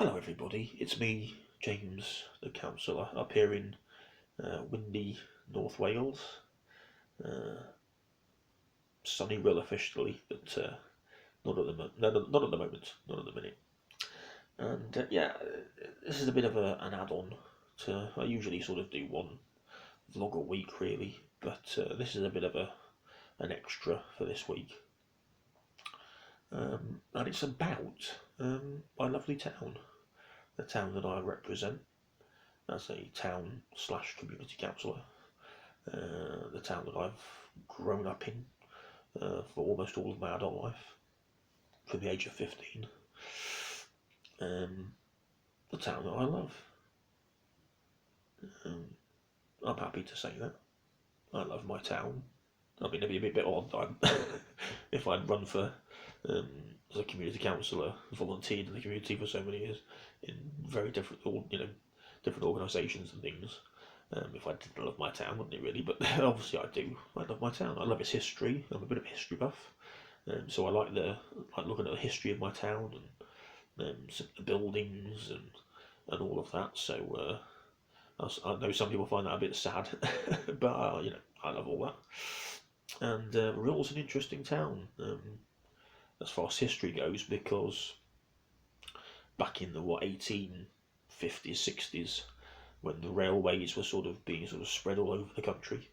Hello everybody, it's me, James, the councillor, up here in windy North Wales. Sunny RHYL officially, but not at the not at the moment, not at the minute. And this is a bit of an add-on to. I usually sort of do one vlog a week really, but this is a bit of an extra for this week. And it's about my lovely town, the town that I represent as a town/community councillor, the town that I've grown up in for almost all of my adult life, from the age of 15. The town that I love. I'm happy to say that. I love my town. I mean, it'd be a bit odd if I'd run for as a community councillor, volunteered in the community for so many years in very different organisations and things. If I didn't love my town, wouldn't it really? But obviously I do. I love my town. I love its history. I'm a bit of a history buff, so I like looking at the history of my town and the buildings and all of that. So I know some people find that a bit sad, but I love all that. And RHYL's an interesting town as far as history goes, because back in the 1850s, 60s, when the railways were being spread all over the country,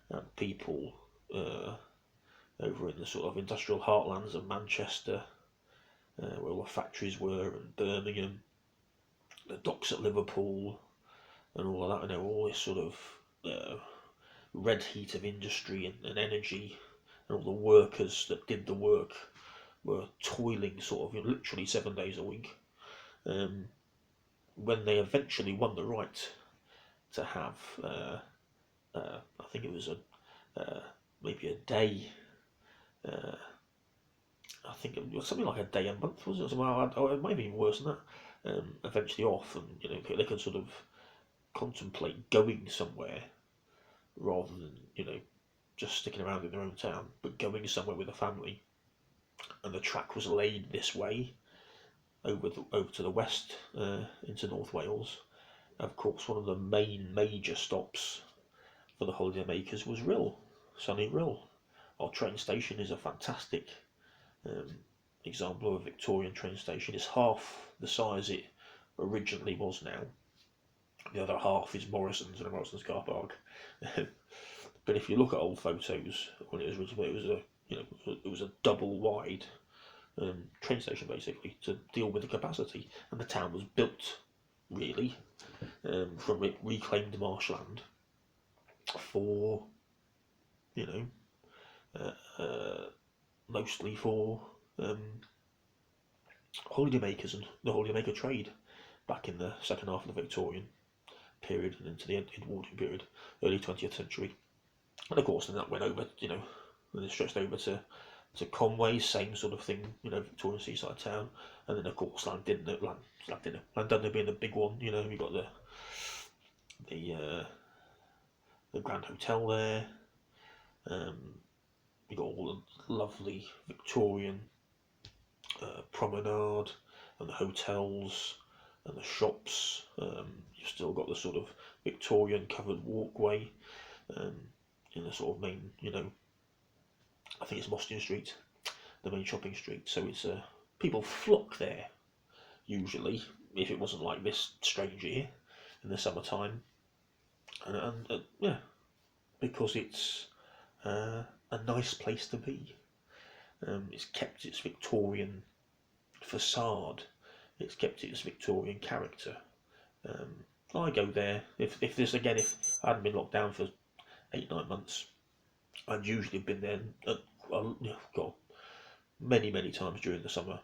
and people over in the sort of industrial heartlands of Manchester, where all the factories were, and Birmingham, the docks at Liverpool, and all of that, all this red heat of industry and energy, and all the workers that did the work were toiling literally 7 days a week. When they eventually won the right to have, I think it was maybe a day. I think it was something like a day a month, was it? It might be even worse than that. Eventually off, and they could contemplate going somewhere rather than just sticking around in their own town, but going somewhere with a family. And the track was laid this way over to the west, into North Wales. Of course, one of the major stops for the holidaymakers was RHYL, sunny RHYL. Our train station is a fantastic example of a Victorian train station. It's half the size it originally was now. The other half is Morrison's and a Morrison's car park. But if you look at old photos when it was originally, it was a double wide train station basically to deal with the capacity, and the town was built really from reclaimed marshland for mostly for holidaymakers and the holidaymaker trade back in the second half of the Victorian period and into the Edwardian period, early 20th century. And of course then that went over, and it stretched over to Conway, same sort of thing, Victorian seaside town. And then of course Llandudno being the big one, you got the Grand Hotel there. You got all the lovely Victorian promenade and the hotels and the shops. You've still got the Victorian covered walkway in the main, I think it's Mostyn Street, the main shopping street. So it's people flock there usually, if it wasn't like this strange year in the summertime, and because it's a nice place to be. It's kept its Victorian facade. It's kept its Victorian character. I go there if I hadn't been locked down for 8-9 months, I'd usually have been there many times during the summer.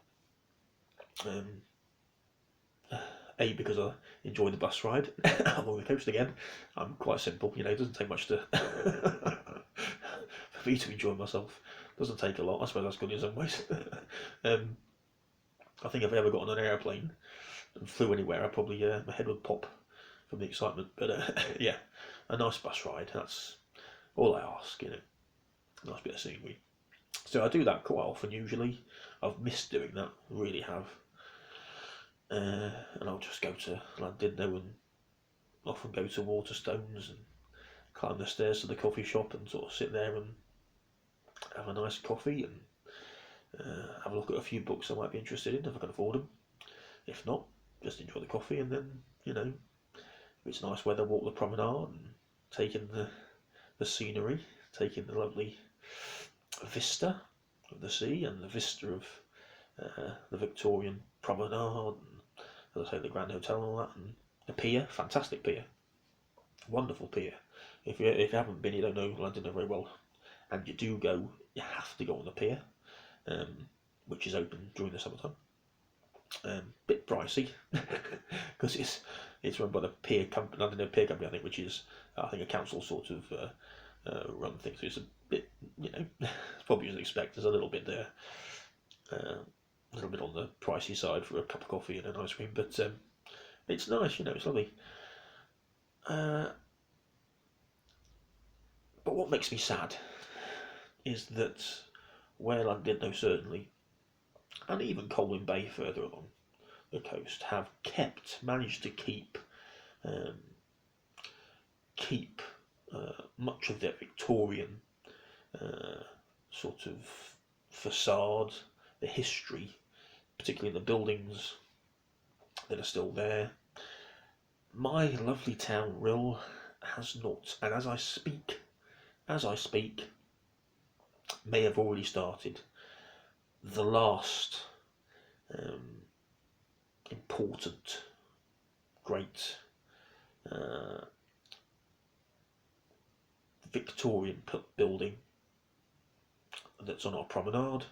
Because I enjoy the bus ride along the coast again. I'm quite simple, it doesn't take much to for me to enjoy myself. It doesn't take a lot. I suppose that's good in some ways. I think if I ever got on an airplane and flew anywhere, I probably my head would pop from the excitement. But a nice bus ride, that's all I ask, nice bit of scenery. So I do that quite often usually. I've missed doing that, really have. and I'll just go to Llandudno and often go to Waterstones and climb the stairs to the coffee shop and sort of sit there and have a nice coffee and have a look at a few books I might be interested in if I can afford them. If not, just enjoy the coffee and then, if it's nice weather, walk the promenade and take in the scenery, take in the lovely vista of the sea and the vista of the Victorian promenade and, as I say, the Grand Hotel and all that, and the pier, fantastic pier, wonderful pier. If you haven't been, you don't know London very well, and you do go, you have to go on the pier, which is open during the summertime. Bit pricey because it's run by the pier company, London Pier Company, I think, which is a council sort of run thing. So it's a bit, it's probably as you'd expect. There's a little bit there, a little bit on the pricey side for a cup of coffee and an ice cream, but it's nice, it's lovely. But what makes me sad is that where Llandudno certainly, and even Colwyn Bay further along the coast, have managed to keep much of their Victorian sort of facade, the history, particularly the buildings that are still there. My lovely town, RHYL, has not, and as I speak, may have already started the last important, great Victorian building that's on our promenade,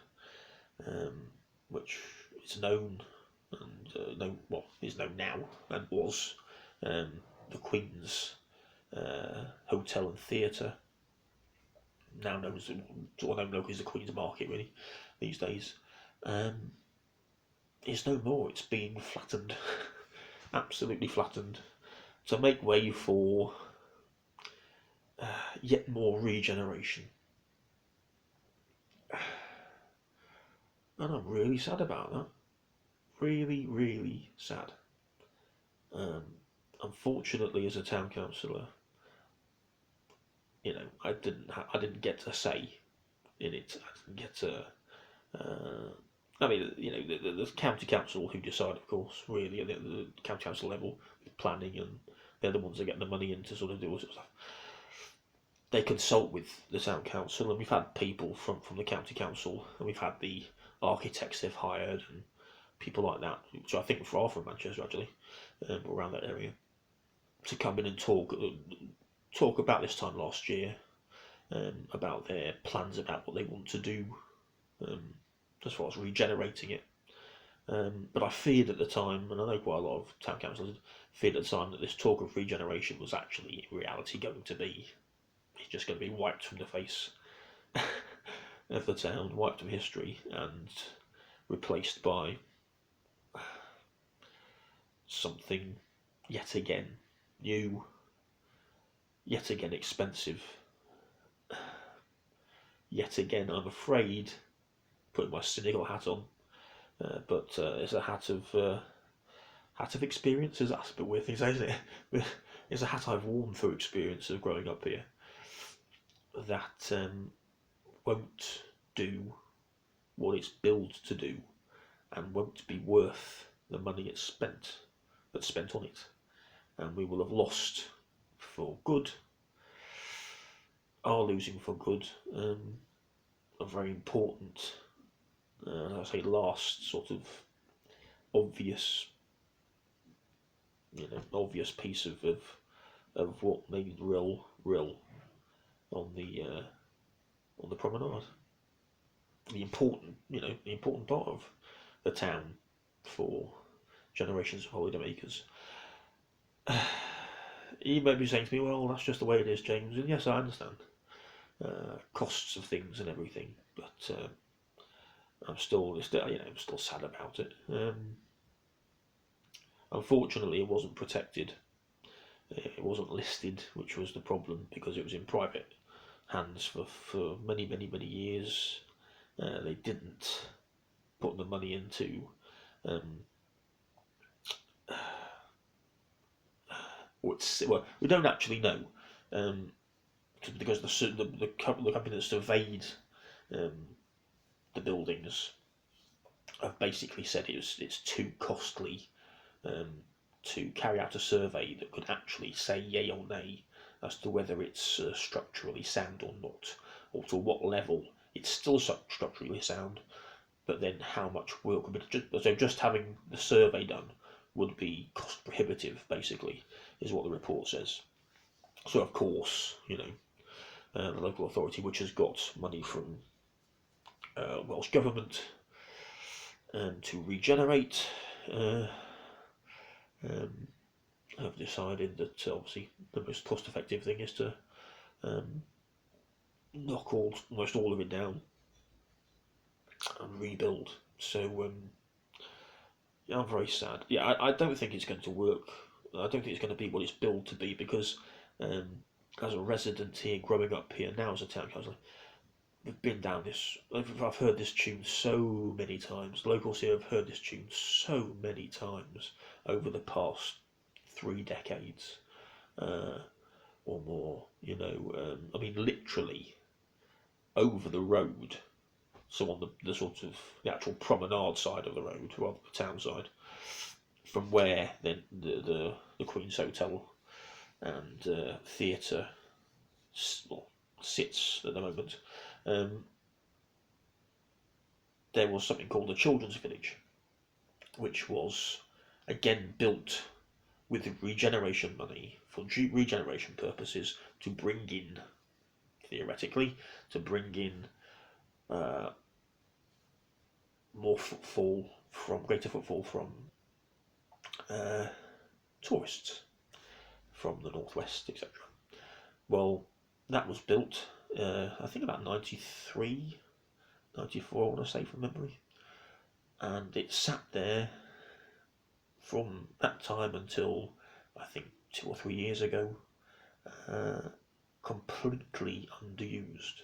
which is known and is known now and was the Queen's Hotel and Theatre, now known as the Queen's Market, really, these days, is no more. It's been flattened, absolutely flattened, to make way for yet more regeneration. And I'm really sad about that. Really, really sad. Unfortunately, as a town councillor, I didn't get a say in it. I didn't get to. The county council who decide, of course, really at the county council level with planning, and they're the ones that get the money in to sort of do all sorts of stuff. They consult with the town council, and we've had people from the county council, and we've had the architects they've hired and people like that, which I think are from Manchester actually, around that area, to come in and talk about this time last year, about their plans about what they want to do as far as regenerating it. But I feared at the time, and I know quite a lot of town councillors feared at the time, that this talk of regeneration was actually in reality going to be, it's just going to be wiped from the face of the town, wiped from history, and replaced by something yet again new, yet again expensive, yet again, I'm afraid, putting my cynical hat on, but it's a hat of experiences. That's a bit weird thing to say, isn't it? It's a hat I've worn through experience of growing up here, that won't do what it's billed to do, and won't be worth the money that's spent on it, and we will have lost for good, are losing for good, a very important, I say, last sort of obvious piece of what made RHYL on the promenade. The important part of the town for generations of holidaymakers. You may be saying to me, well, that's just the way it is, James, and yes, I understand. Costs of things and everything, but I'm still sad about it. Unfortunately, it wasn't protected. It wasn't listed, which was the problem, because it was in private hands for many, many, many years. They didn't put the money into well, we don't actually know, because the company that surveyed the buildings have basically said it's too costly to carry out a survey that could actually say yay or nay as to whether it's structurally sound or not, or to what level it's still structurally sound, but then how much work would be. So just having the survey done would be cost prohibitive, basically, is what the report says. So of course, the local authority, which has got money from Welsh Government to regenerate, have decided that obviously the most cost-effective thing is to knock almost all of it down and rebuild. So yeah, I'm very sad. Yeah, I don't think it's going to work. I don't think it's going to be what it's billed to be, because as a resident here, growing up here now as a town councillor, we've been down this. I've heard this tune so many times. Locals here have heard this tune so many times over the past 3 decades or more. I mean, literally over the road. So on the sort of the actual promenade side of the road, rather than the town side, from where then the Queen's Hotel and theatre sits at the moment, there was something called the Children's Village, which was again built with regeneration money for regeneration purposes to bring in, theoretically, more greater footfall from tourists from the northwest, etc. Well, that was built, I think about 93, 94, I want to say from memory, and it sat there from that time until I think 2 or 3 years ago, completely underused.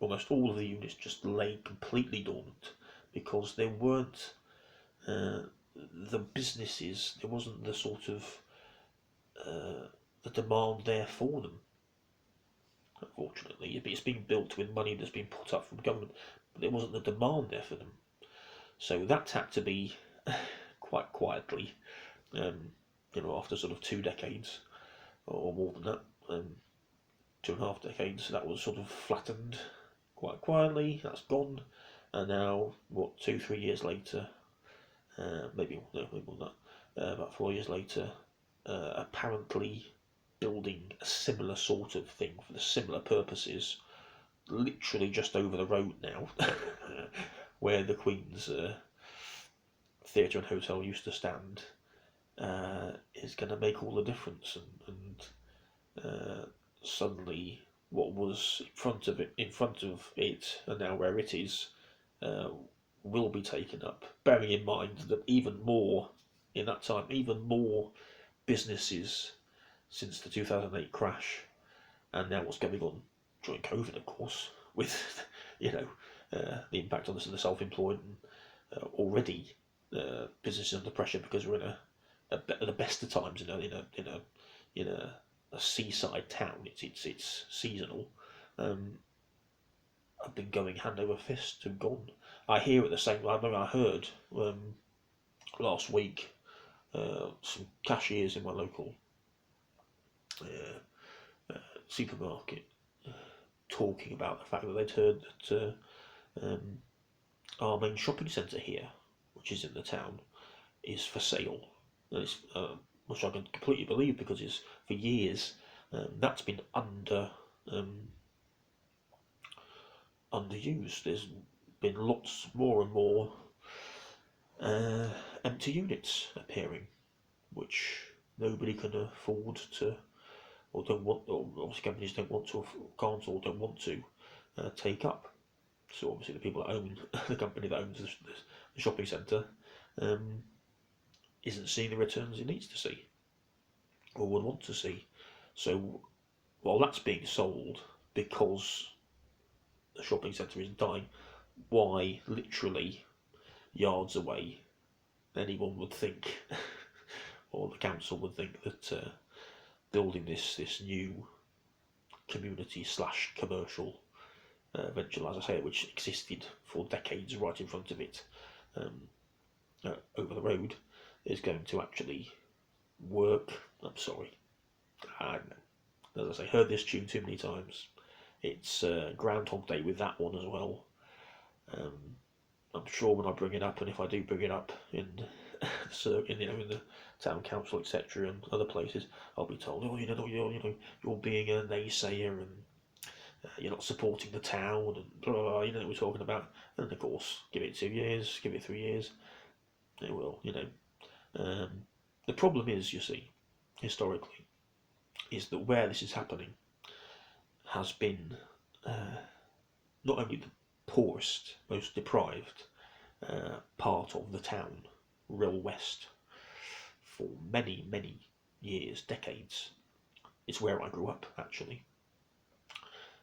Almost all of the units just lay completely dormant because there weren't the businesses, there wasn't the sort of the demand there for them. Unfortunately, it's being built with money that's been put up from government, but there wasn't the demand there for them. So that had to be quite quietly, after sort of 2 decades or more than that, 2.5 decades, that was sort of flattened quite quietly. That's gone, and now 2-3 years later, maybe more than that, about 4 years later, apparently building a similar sort of thing for the similar purposes, literally just over the road now, where the Queen's Theatre and Hotel used to stand, is going to make all the difference, and suddenly what was in front of it, and now where it is, will be taken up. Bearing in mind that even more businesses since the 2008 crash, and now what's going on during COVID, of course, with the impact on the self-employed, and already businesses under pressure because we're in the best of times. In a seaside town, it's seasonal. I've been going hand over fist and gone. I hear at the same. I heard last week some cashiers in my local supermarket talking about the fact that they'd heard that our main shopping centre here, which is in the town, is for sale. Which I can completely believe, because it's for years that's been underused. There's been lots more and more empty units appearing, which nobody can afford to, or don't want, or obviously companies don't want to, can't, or don't want to take up. So obviously the people that own the company that owns the shopping centre isn't seeing the returns it needs to see or would want to see. So while that's being sold because the shopping centre is dying, why literally yards away anyone would think or the council would think that building this new community slash commercial venture, as I say, which existed for decades right in front of it, over the road, is going to actually work. I'm sorry. I know. As I say, heard this tune too many times. It's Groundhog Day with that one as well. I'm sure when I bring it up, and if I do bring it up in in the town council, etc., and other places, I'll be told, oh, you're being a naysayer and you're not supporting the town and blah, blah, blah, we're talking about. And of course, give it 2 years, give it 3 years, it will, The problem is, you see, historically, is that where this is happening has been not only the poorest, most deprived part of the town, RHYL West, for many, many years, decades. It's where I grew up, actually,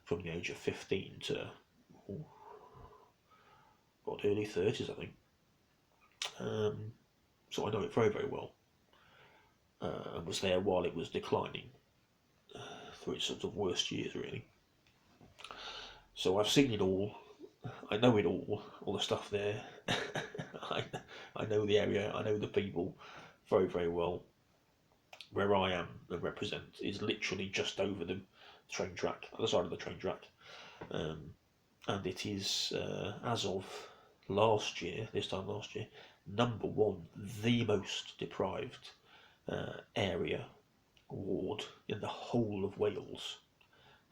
from the age of 15 to early 30s, I think. So I know it very, very well, and was there while it was declining, through its sort of worst years, really. So I've seen it all. I know it all the stuff there. I know the area, I know the people very, very well. Where I am and represent is literally just over the train track, at the side of the train track. And it is, as of this time last year, number one, the most deprived area, ward in the whole of Wales.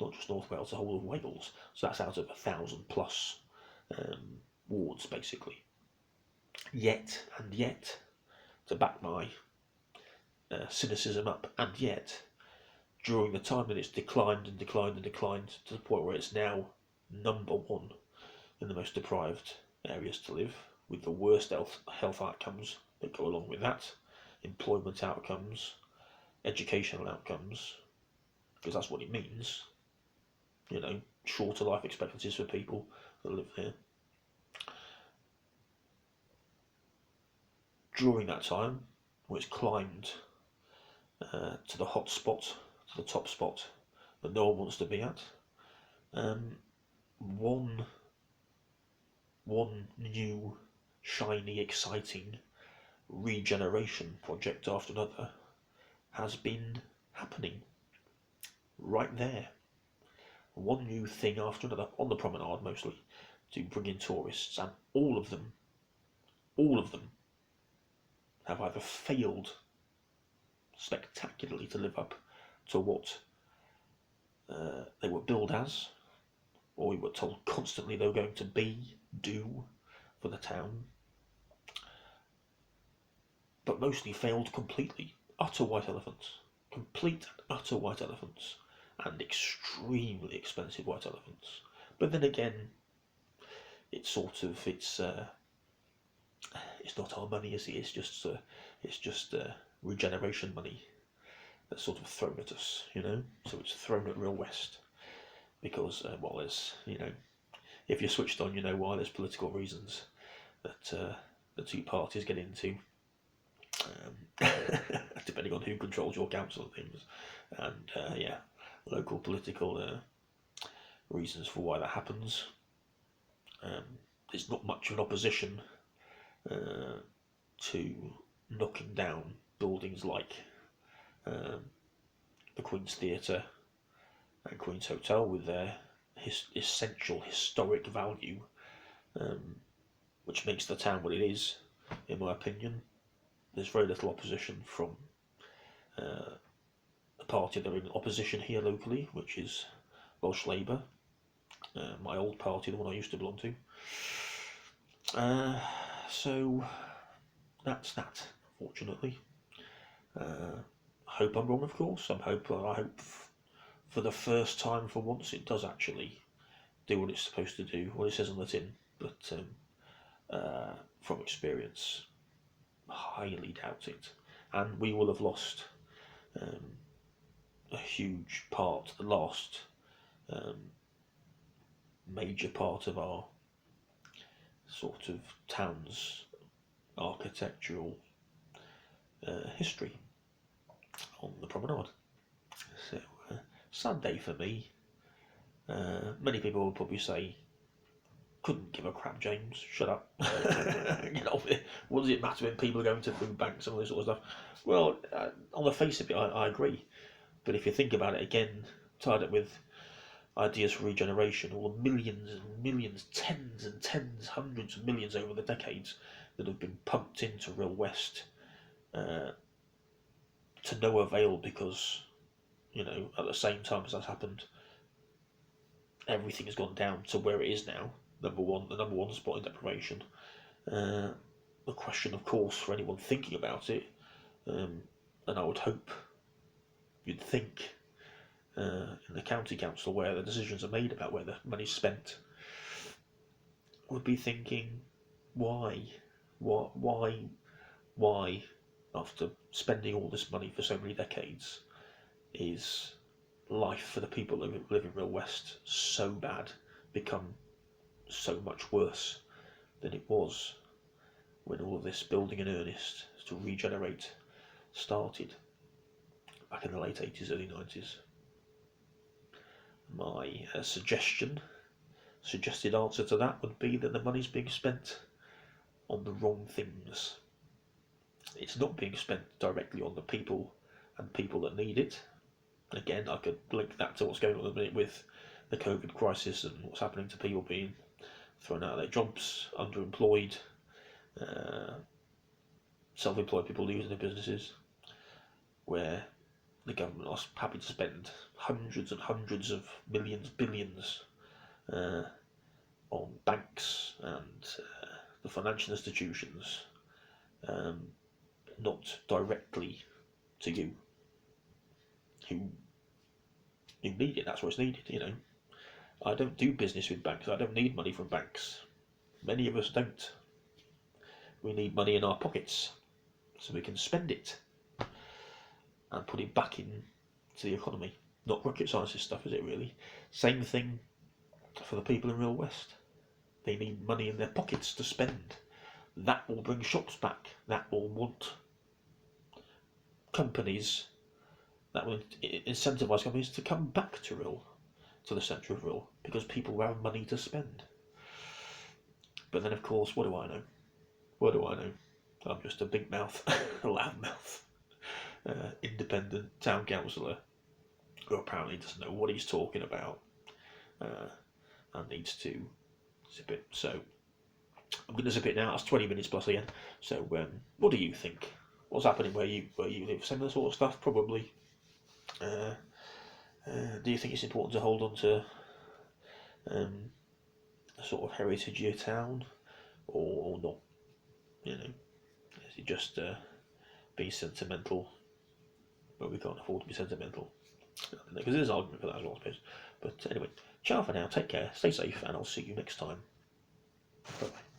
Not just North Wales, the whole of Wales. So that's out of 1,000 plus wards, basically. Yet, to back my cynicism up, and yet, during the time that it's declined and declined and declined to the point where it's now number one in the most deprived areas to live, with the worst health outcomes that go along with that, employment outcomes, educational outcomes, because that's what it means, shorter life expectancies for people that live there. During that time, where it's climbed to the hot spot, to the top spot that no one wants to be at, one new, shiny, exciting regeneration project after another has been happening right there. One new thing after another, on the promenade mostly, to bring in tourists, and all of them have either failed spectacularly to live up to what they were billed as, or we were told constantly they were going to do for the town, but mostly failed completely. Utter white elephants. Complete and utter white elephants. And extremely expensive white elephants. But then again, it's not our money, is it? It's just regeneration money that's sort of thrown at us, So it's thrown at RHYL West because, there's, if you're switched on, you know why. There's political reasons that the two parties get into, depending on who controls your council and things, and local political reasons for why that happens. There's not much of an opposition to knocking down buildings like the Queen's Theatre and Queen's Hotel with their essential historic value, which makes the town what it is, in my opinion. There's very little opposition from the party that are in opposition here locally, which is Welsh Labour, my old party, the one I used to belong to. So that's that, fortunately. I hope I'm wrong, of course. I hope for the first time, for once, it does actually do what it's supposed to do, what it says on the tin. But from experience, highly doubt it. And we will have lost a huge part, the last major part of our sort of town's architectural history, on the promenade. So, sad day for me. Many people will probably say, couldn't give a crap, James. Shut up. Get off it. What does it matter when people are going to food banks and all this sort of stuff? Well, on the face of it, I agree. But if you think about it again, tied up with ideas for regeneration, all the millions and millions, tens and tens, hundreds of millions over the decades that have been pumped into Real West, to no avail, because, at the same time as that's happened, everything has gone down to where it is now. The number one spot in deprivation. The question, of course, for anyone thinking about it, and I would hope you'd think in the county council where the decisions are made about where the money's spent, would be thinking, why, after spending all this money for so many decades, is life for the people who live in Real West so bad, become so much worse than it was when all of this building in earnest to regenerate started back in the late 80s, early 90s. My suggested answer to that would be that the money's being spent on the wrong things. It's not being spent directly on the people and people that need it. Again, I could link that to what's going on at the minute with the COVID crisis and what's happening to people being thrown out of their jobs, underemployed, self-employed people losing their businesses, where the government are happy to spend hundreds and hundreds of millions, billions on banks and the financial institutions, not directly to you who need it. That's what's needed. I don't do business with banks. I don't need money from banks. Many of us don't. We need money in our pockets so we can spend it and put it back into the economy. Not rocket science stuff, is it really? Same thing for the people in Real West. They need money in their pockets to spend. That will bring shops back. That will want companies, that will incentivise companies to come back to the centre of Real, because people will have money to spend. But then, of course, what do I know? I'm just a big mouth, a loud mouth, independent town councillor who apparently doesn't know what he's talking about and needs to zip it. So I'm going to zip it now. It's 20 minutes plus again. So what do you think? What's happening where you live? Similar sort of stuff, probably. Do you think it's important to hold on to a sort of heritage year town, or not? Is it just be sentimental, but we can't afford to be sentimental? Because there's an argument for that as well, I suppose. But anyway, ciao for now, take care, stay safe, and I'll see you next time. Bye bye.